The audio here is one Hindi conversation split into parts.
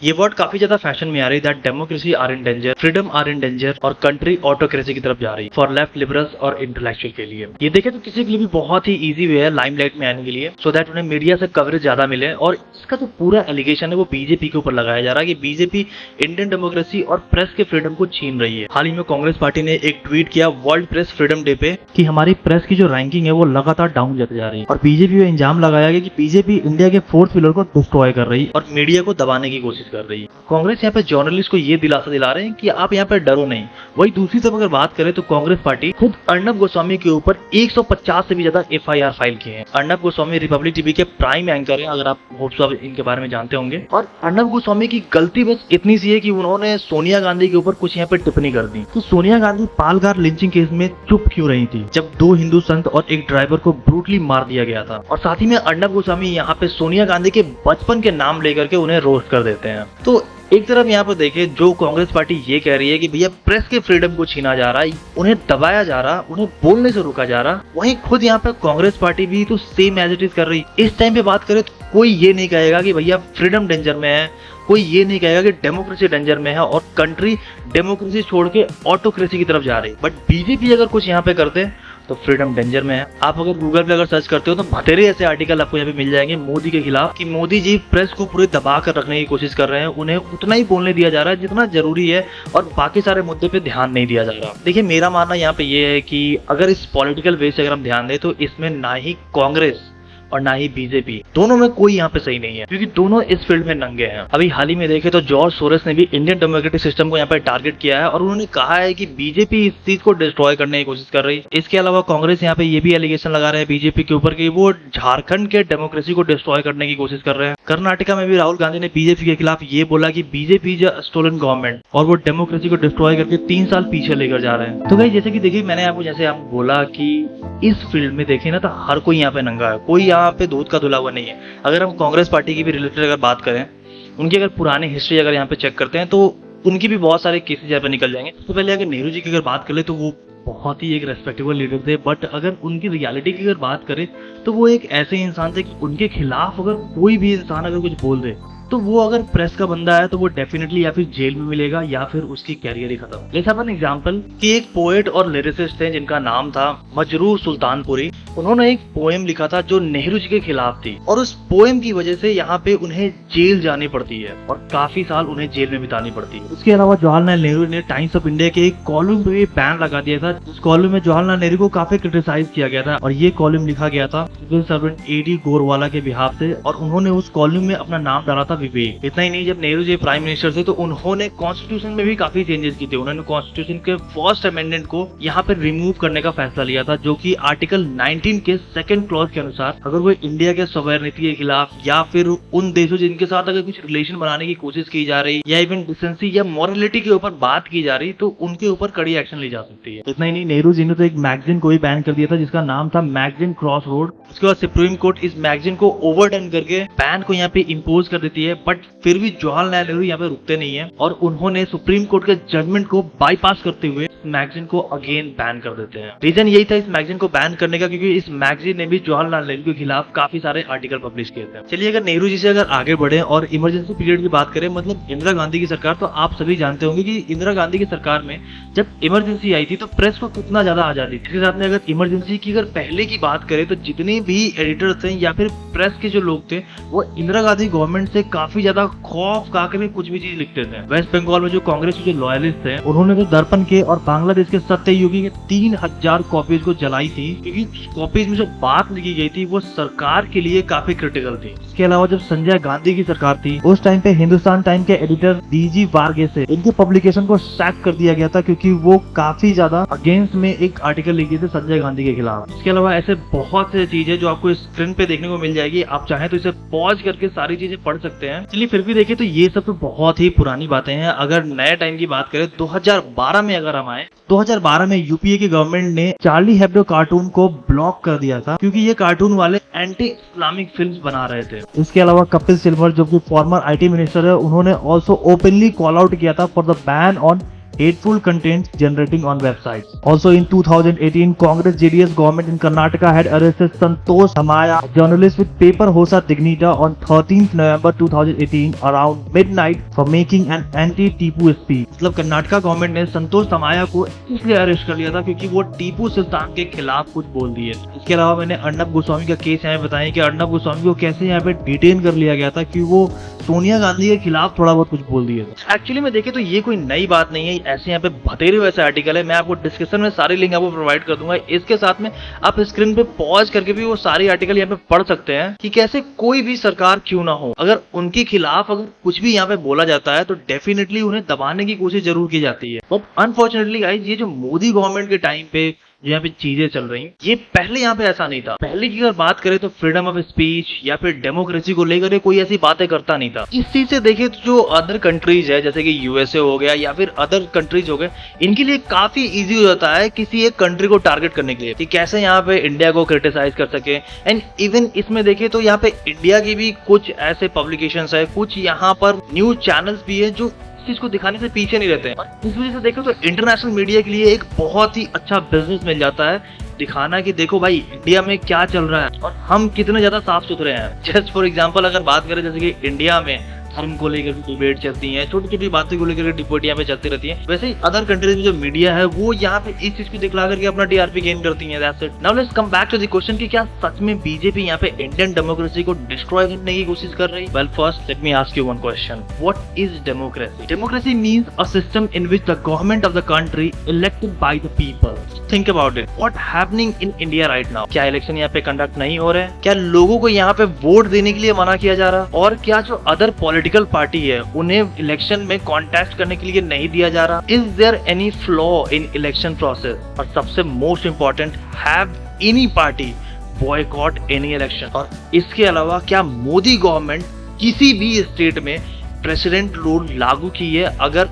ये वर्ड काफी ज्यादा फैशन में आ रही है that democracy are in danger, freedom are in danger और कंट्री ऑटोक्रेसी की तरफ जा रही है फॉर लेफ्ट लिबरल्स और इंटेलेक्चुअल के लिए। ये देखे तो किसी के लिए भी बहुत ही इजी वे है लाइमलाइट में आने के लिए सो दैट उन्हें मीडिया से कवरेज ज्यादा मिले। और इसका जो पूरा एलिगेशन है वो बीजेपी के ऊपर लगाया जा रहा है कि बीजेपी इंडियन डेमोक्रेसी और प्रेस के फ्रीडम को छीन रही है। हाल ही में कांग्रेस पार्टी ने एक ट्वीट किया वर्ल्ड प्रेस फ्रीडम डे पे कि हमारी प्रेस की जो रैंकिंग है वो लगातार डाउन जाती जा रही है और बीजेपी पे इंजाम लगाया गया कि बीजेपी इंडिया के फोर्थ पिलर को डिस्ट्रॉय कर रही है और मीडिया को दबाने की कोशिश कर रही है। कांग्रेस यहाँ पे जर्नलिस्ट को ये दिलासा दिला रहे हैं कि आप यहाँ पे डरो नहीं। वही दूसरी तरफ अगर बात करें तो कांग्रेस पार्टी खुद अर्नब गोस्वामी के ऊपर 150 से भी ज्यादा एफआईआर फाइल किए हैं। अर्नब गोस्वामी रिपब्लिक टीवी के प्राइम एंकर हैं, अगर आप होप्स आप इनके बारे में जानते होंगे। और अर्नब गोस्वामी की गलती बस इतनी सी है कि उन्होंने सोनिया गांधी के ऊपर कुछ यहाँ पे टिप्पणी कर दी। तो सोनिया गांधी पालघर लिंचिंग केस में चुप क्यों रही थी जब 2 हिंदू संत और एक ड्राइवर को ब्रूटली मार दिया गया था। और साथ ही में अर्नब गोस्वामी यहाँ पे सोनिया गांधी के बचपन के नाम लेकर के उन्हें रोस्ट कर देते हैं। तो एक तरफ यहाँ पर देखिए जो कांग्रेस पार्टी ये कह रही है कि भैया प्रेस के फ्रीडम को छीना जा रहा है, उन्हें दबाया जा रहा, उन्हें बोलने से रोका जा रहा, वहीं खुद यहाँ पे कांग्रेस पार्टी भी तो सेम एज इट इज कर रही। इस टाइम पे बात करें तो कोई ये नहीं कहेगा कि भैया फ्रीडम डेंजर में है, कोई ये नहीं कहेगा कि डेमोक्रेसी डेंजर में है और कंट्री डेमोक्रेसी छोड़ के ऑटोक्रेसी की तरफ जा रही। बट बीजेपी अगर कुछ यहाँ पे करते तो फ्रीडम डेंजर में है। आप अगर गूगल पे अगर सर्च करते हो तो बतेरे ऐसे आर्टिकल आपको यहाँ पे मिल जाएंगे मोदी के खिलाफ कि मोदी जी प्रेस को पूरे दबा कर रखने की कोशिश कर रहे हैं, उन्हें उतना ही बोलने दिया जा रहा है जितना जरूरी है और बाकी सारे मुद्दे पे ध्यान नहीं दिया जा रहा। देखिए मेरा मानना यहाँ पे ये है कि अगर इस पॉलिटिकल वे से अगर हम ध्यान दें तो इसमें ना ही कांग्रेस और ना ही बीजेपी, दोनों में कोई यहाँ पे सही नहीं है क्योंकि दोनों इस फील्ड में नंगे हैं। अभी हाल ही में देखे तो जॉर्ज सोरेस ने भी इंडियन डेमोक्रेटिक सिस्टम को यहाँ पे टारगेट किया है और उन्होंने कहा है कि बीजेपी इस चीज को डिस्ट्रॉय करने की कोशिश कर रही है। इसके अलावा कांग्रेस यहाँ पे ये भी एलिगेशन लगा रहे हैं बीजेपी के ऊपर कि वो झारखंड के डेमोक्रेसी को डिस्ट्रॉय करने की कोशिश कर रहे हैं। कर्नाटका में भी राहुल गांधी ने बीजेपी के खिलाफ ये बोला कि BJP is a stolen government और वो डेमोक्रेसी को डिस्ट्रॉय करके 3 साल पीछे लेकर जा रहे हैं। तो भाई जैसे कि देखिए मैंने आपको जैसे आप बोला कि इस फील्ड में देखिए ना तो हर कोई यहाँ पे नंगा है, कोई यहाँ पे दूध का धुला हुआ नहीं है। अगर हम कांग्रेस पार्टी की भी रिलेटेड अगर बात करें, उनकी अगर पुरानी हिस्ट्री अगर यहाँ पे चेक करते हैं तो उनकी भी बहुत सारे केसेस यहाँ पे निकल जाएंगे। तो पहले अगर नेहरू जी की अगर बात करें तो वो बहुत ही एक रेस्पेक्टेबल लीडर थे, बट अगर उनकी रियलिटी की अगर बात करें तो वो एक ऐसे इंसान थे कि उनके खिलाफ अगर कोई भी इंसान अगर कुछ बोल दे तो वो अगर प्रेस का बंदा है तो वो डेफिनेटली या फिर जेल में मिलेगा या फिर उसकी कैरियर ही खत्म। जैसे अपन एग्जांपल कि एक पोएट और लिरिसिस्ट थे जिनका नाम था मजरूह सुल्तानपुरी। उन्होंने एक पोएम लिखा था जो नेहरू जी के खिलाफ थी और उस पोएम की वजह से यहाँ पे उन्हें जेल जानी पड़ती है और काफी साल उन्हें जेल में बितानी पड़ती है। उसके अलावा जवाहरलाल नेहरू ने टाइम्स ऑफ इंडिया के एक कॉलम पे बैन लगा दिया था जिस कॉलम में जवाहरलाल नेहरू को काफी क्रिटिसाइज किया गया था और ये कॉलम लिखा गया था सिविल सर्वेंट एडी गोरवाला के बिहाफ से और उन्होंने उस कॉलम में अपना नाम डाला था विवेक। इतना ही नहीं, जब नेहरू जी प्राइम मिनिस्टर थे तो उन्होंने कॉन्स्टिट्यूशन में भी काफी चेंजेस किए थे। उन्होंने कॉन्स्टिट्यूशन के फर्स्ट अमेंडमेंट को यहाँ पे रिमूव करने का फैसला लिया था जो कि आर्टिकल 19 के सेकंड क्लॉज के अनुसार अगर कोई इंडिया के सॉवरेनिटी के खिलाफ या फिर उन देशों जिनके साथ अगर कुछ रिलेशन बनाने की कोशिश की जा रही या इवन डिसेंसी या मॉरलिटी के ऊपर बात की जा रही तो उनके ऊपर कड़ी एक्शन ली जा सकती है। इतना ही नहीं, नेहरू जी ने तो एक मैगजीन को भी बैन कर दिया था जिसका नाम था मैगजीन क्रॉस रोड। उसके बाद सुप्रीम कोर्ट इस मैगजीन को ओवरटर्न करके बैन को यहाँ पे इम्पोज कर देती है, बट फिर भी जवाहरलाल नेहरू यहाँ पे रुकते नहीं है और उन्होंने सुप्रीम कोर्ट के जजमेंट को बाईपास करते हुए मैगजीन को अगेन बैन कर देते हैं। रीजन यही था इस मैगजीन को बैन करने का क्योंकि इस मैगजीन ने भी जवाहरलाल नेहरू के खिलाफ काफी सारे आर्टिकल पब्लिश किए थे। चलिए अगर नेहरू जी से अगर आगे बढ़े और इमरजेंसी पीरियड की बात करें, मतलब इंदिरा गांधी की सरकार, तो आप सभी जानते होंगे कि इंदिरा गांधी की सरकार में जब इमरजेंसी आई थी तो प्रेस को कितना ज्यादा आजादी थी। इसके साथ में अगर इमरजेंसी की अगर पहले की बात करें तो जितने भी एडिटर्स थे या फिर प्रेस के जो लोग थे वो इंदिरा गांधी गवर्नमेंट से काफी ज्यादा खौफ खाके में कुछ भी चीज लिखते थे। वेस्ट बंगाल में जो कांग्रेस के जो लॉयलिस्ट थे उन्होंने तो दर्पण के और बांग्लादेश के सत्ययुगी के 3000 कॉपीज को जलाई थी क्योंकि कॉपीज में जो बात लिखी गई थी वो सरकार के लिए काफी क्रिटिकल थी। इसके अलावा जब संजय गांधी की सरकार थी उस टाइम पे हिंदुस्तान टाइम के एडिटर डीजी वारगे से इनके पब्लिकेशन को सैक कर दिया गया था क्योंकि वो काफी ज्यादा अगेंस्ट में एक आर्टिकल लिखे थे संजय गांधी के खिलाफ। इसके अलावा ऐसे बहुत से चीजें जो आपको स्क्रीन पे देखने को मिल जाएगी, आप चाहें तो इसे पॉज करके सारी चीजें पढ़ सकते हैं। चलिए फिर भी देखिए तो ये सब तो बहुत ही पुरानी बातें हैं। अगर नए टाइम की बात करें 2012 में अगर हम आए, 2012 में यूपीए की गवर्नमेंट ने चार्ली हेब्डो कार्टून को ब्लॉक कर दिया था क्योंकि ये कार्टून वाले एंटी इस्लामिक फिल्म्स बना रहे थे। इसके अलावा कपिल सिब्बल जो कि फॉर्मर आईटी मिनिस्टर है उन्होंने ऑल्सो ओपनली कॉल आउट किया था for the ban on hateful content generating on websites. Also in 2018, Congress JDS government in Karnataka had arrested Santosh Dhamaya, a journalist with paper Hosa Dignita on 13th November 2018 around midnight for making an anti-Tipu speech. मतलब कर्नाटका गवर्नमेंट ने संतोष धमाया को इसलिए अरेस्ट कर लिया था क्योंकि वो टीपू सुल्तान के खिलाफ कुछ बोल दिए। इसके अलावा मैंने अर्नब गोस्वामी का केस यहाँ बताया कि अर्नब गोस्वामी को कैसे यहाँ पे डिटेन कर लिया गया था कि वो सोनिया गांधी के खिलाफ थोड़ा बहुत कुछ बोल दिया था। एक्चुअली में देखे तो ये कोई नई बात नहीं है, ऐसे यहाँ पे बतेरे वैसे आर्टिकल है। मैं आपको डिस्क्रिप्शन में सारी लिंक आपको प्रोवाइड कर दूंगा। इसके साथ में आप स्क्रीन पे पॉज करके भी वो सारी आर्टिकल यहाँ पे पढ़ सकते हैं कि कैसे कोई भी सरकार क्यों ना हो, अगर उनके खिलाफ अगर कुछ भी यहाँ पे बोला जाता है तो डेफिनेटली उन्हें दबाने की कोशिश जरूर की जाती है। बट अनफॉर्चुनेटली गाइस, ये जो मोदी गवर्नमेंट के टाइम पे जो यहाँ पे चीजें चल रही, ये पहले यहाँ पे ऐसा नहीं था। पहले की अगर बात करें तो फ्रीडम ऑफ स्पीच या फिर डेमोक्रेसी को लेकर कोई ऐसी बातें करता नहीं था। इस चीज से देखे तो जो अदर कंट्रीज है जैसे कि यूएसए हो गया या फिर अदर कंट्रीज हो गए, इनके लिए काफी इजी हो जाता है किसी एक कंट्री को टारगेट करने के लिए कि कैसे यहाँ पे इंडिया को क्रिटिसाइज कर सके। एंड इवन इसमें देखे तो यहाँ पे इंडिया की भी कुछ ऐसे पब्लिकेशंस है, कुछ यहाँ पर न्यूज चैनल्स भी है जो चीज को दिखाने से पीछे नहीं रहते हैं। इस वजह से देखो तो इंटरनेशनल मीडिया के लिए एक बहुत ही अच्छा बिजनेस मिल जाता है दिखाना कि देखो भाई इंडिया में क्या चल रहा है और हम कितने ज्यादा साफ सुथरे हैं। जस्ट फॉर एग्जांपल अगर बात करें जैसे कि इंडिया में धर्म को लेकर डिबेट चलती है, छोटी छोटी बातों को लेकर डिबेट यहाँ पे चलती रहती है, वैसे ही अदर कंट्रीज में जो मीडिया है वो यहाँ पे इस चीज को दिखला करके अपना टीआरपी गेन करती है। That's it. Now let's come back to the question कि क्या सच में बीजेपी यहाँ पे इंडियन डेमोक्रेसी को डिस्ट्रॉय करने की कोशिश कर रही है? Well first let me ask you one question, what is democracy? Democracy means a system in which the government of the country elected by the people. Think about it, what happening in India right now? क्या इलेक्शन यहाँ पे कंडक्ट नहीं हो रहे हैं? क्या लोगों को यहाँ पे वोट देने के लिए मना किया जा रहा है? और क्या जो अदर पॉलिटिकल पार्टी है उन्हें इलेक्शन में कॉन्टेस्ट करने के लिए नहीं दिया जा रहा? Is there any flaw in election process? और सबसे most important, have any party boycott any election? और इसके अलावा क्या मोदी गवर्नमेंट किसी भी स्टेट में प्रेसिडेंट रूल लागू की है अगर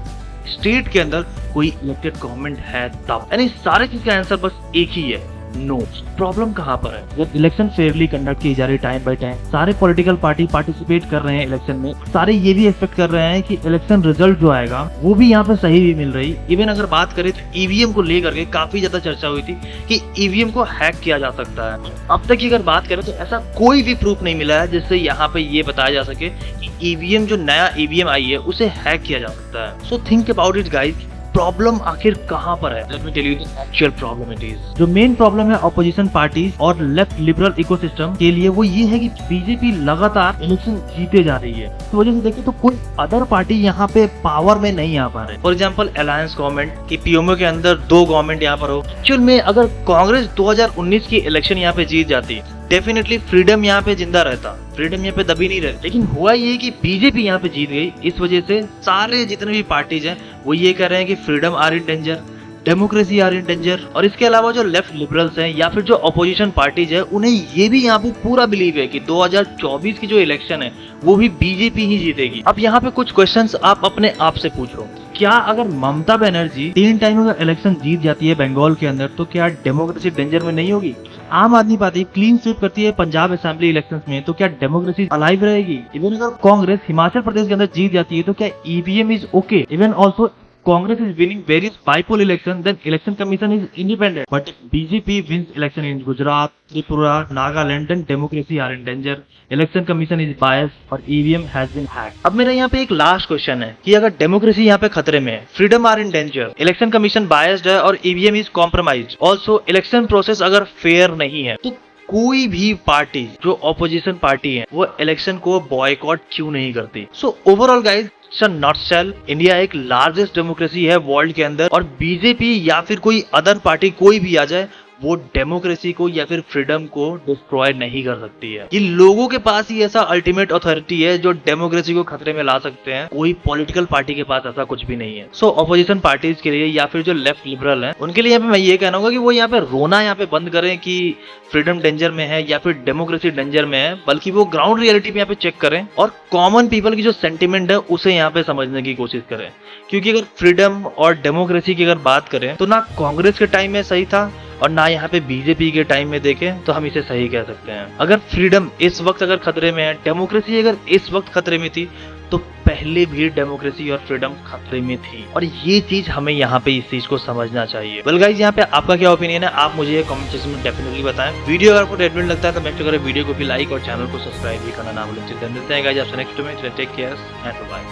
स्टेट के अंदर कोई इलेक्टेड गवर्नमेंट है तब? यानी सारे चीज का आंसर बस एक ही है, नो। प्रॉब्लम कहाँ पर है? जब इलेक्शन फेयरली कंडक्ट की जा रही टाइम बाय टाइम, सारे पॉलिटिकल पार्टी पार्टिसिपेट कर रहे हैं इलेक्शन में, सारे ये भी एक्सपेक्ट कर रहे हैं कि इलेक्शन रिजल्ट जो आएगा वो भी यहाँ पे सही भी मिल रही। इवन अगर बात करें तो ईवीएम को लेकर के काफी ज्यादा चर्चा हुई थी कि ईवीएम को हैक किया जा सकता है। अब तक की अगर बात करें तो ऐसा कोई भी प्रूफ नहीं मिला है जिससे यहाँ पे ये बताया जा सके कि ईवीएम जो नया ईवीएम आई है उसे हैक किया जा सकता है। So think about it guys, problem आखिर कहां पर है? Let me tell you the actual problem it is. जो मेन प्रॉब्लम है ऑपोजिशन पार्टीज और लेफ्ट लिबरल इकोसिस्टम के लिए वो ये है कि बीजेपी लगातार इलेक्शन जीते जा रही है। इस वजह से देखिए तो कोई अदर पार्टी यहाँ पे पावर में नहीं आ पा रहे। फॉर एग्जाम्पल अलायंस गवर्नमेंट की पीएमओ के अंदर 2 गवर्नमेंट यहाँ पर हो। एक्चुअल में अगर कांग्रेस 2019 की इलेक्शन यहाँ पे जीत जाती डेफिनेटली फ्रीडम यहाँ पे जिंदा रहता, फ्रीडम यहाँ पे दबी नहीं रहती। लेकिन हुआ ये कि बीजेपी यहाँ पे जीत गई, इस वजह से सारे जितने भी पार्टीज हैं वो ये कह रहे हैं कि freedom are in danger, democracy are in danger. और इसके अलावा जो लेफ्ट लिबरल्स हैं या फिर जो अपोजिशन पार्टीज है उन्हें ये भी यहाँ पे पूरा बिलीव है कि 2024 की जो इलेक्शन है वो भी बीजेपी ही जीतेगी। अब यहाँ पे कुछ क्वेश्चंस आप अपने आप से पूछो, क्या अगर ममता बनर्जी 3 टाइम अगर इलेक्शन जीत जाती है बंगाल के अंदर तो क्या डेमोक्रेसी डेंजर में नहीं होगी? आम आदमी पार्टी क्लीन स्वीप करती है पंजाब असेंबली इलेक्शंस में तो क्या डेमोक्रेसी अलाइव रहेगी? इवन अगर कांग्रेस हिमाचल प्रदेश के अंदर जीत जाती है तो क्या EVM is okay? Even also Congress is winning various bipolar elections, then election commission is independent. But if BJP wins election in Gujarat, Tripura, Nagaland, then democracy are in danger. Election commission is biased और EVM has been hacked. अब मेरा यहाँ पे एक लास्ट क्वेश्चन है कि अगर डेमोक्रेसी यहाँ पे खतरे में है, freedom are in danger, election commission biased है और EVM is compromised, also election process अगर फेयर नहीं है, तो कोई भी पार्टी जो ऑपोजिशन पार्टी है वो इलेक्शन को बॉयकॉट क्यों नहीं करती? सो ओवरऑल गाइज, नॉटसेल इंडिया एक लार्जेस्ट डेमोक्रेसी है वर्ल्ड के अंदर और बीजेपी या फिर कोई अदर पार्टी कोई भी आ जाए वो डेमोक्रेसी को या फिर फ्रीडम को डिस्ट्रॉय नहीं कर सकती है। ये लोगों के पास ही ऐसा अल्टीमेट अथॉरिटी है जो डेमोक्रेसी को खतरे में ला सकते हैं, कोई पॉलिटिकल पार्टी के पास ऐसा कुछ भी नहीं है। सो ऑपोजिशन पार्टीज के लिए या फिर जो लेफ्ट लिबरल हैं उनके लिए यहाँ पे मैं ये कहना होगा कि वो यहाँ पे रोना यहाँ पे बंद करें कि फ्रीडम डेंजर में है या फिर डेमोक्रेसी डेंजर में है, बल्कि वो ग्राउंड रियलिटी पे यहाँ पे चेक करें और कॉमन पीपल की जो सेंटिमेंट है उसे यहाँ पे समझने की कोशिश करें। क्योंकि अगर फ्रीडम और डेमोक्रेसी की अगर बात करें तो ना कांग्रेस के टाइम में सही था और ना यहाँ पे बीजेपी के टाइम में देखें तो हम इसे सही कह सकते हैं। अगर फ्रीडम इस वक्त अगर खतरे में है, डेमोक्रेसी अगर इस वक्त खतरे में थी, तो पहले भी डेमोक्रेसी और फ्रीडम खतरे में थी, और ये चीज हमें यहाँ पे इस चीज को समझना चाहिए। वेल गाइस, यहाँ पे आपका क्या ओपिनियन है, आप मुझे कमेंट सेक्शन में डेफिनेटली बताएं। वीडियो अगर आपको रेलेवेंट लगता है तो मेक श्योर करें वीडियो को भी लाइक और चैनल को सब्सक्राइब भी करना ना भूलें। मिलते हैं गाइस आपसे नेक्स्ट में, टेक केयर एंड बाय।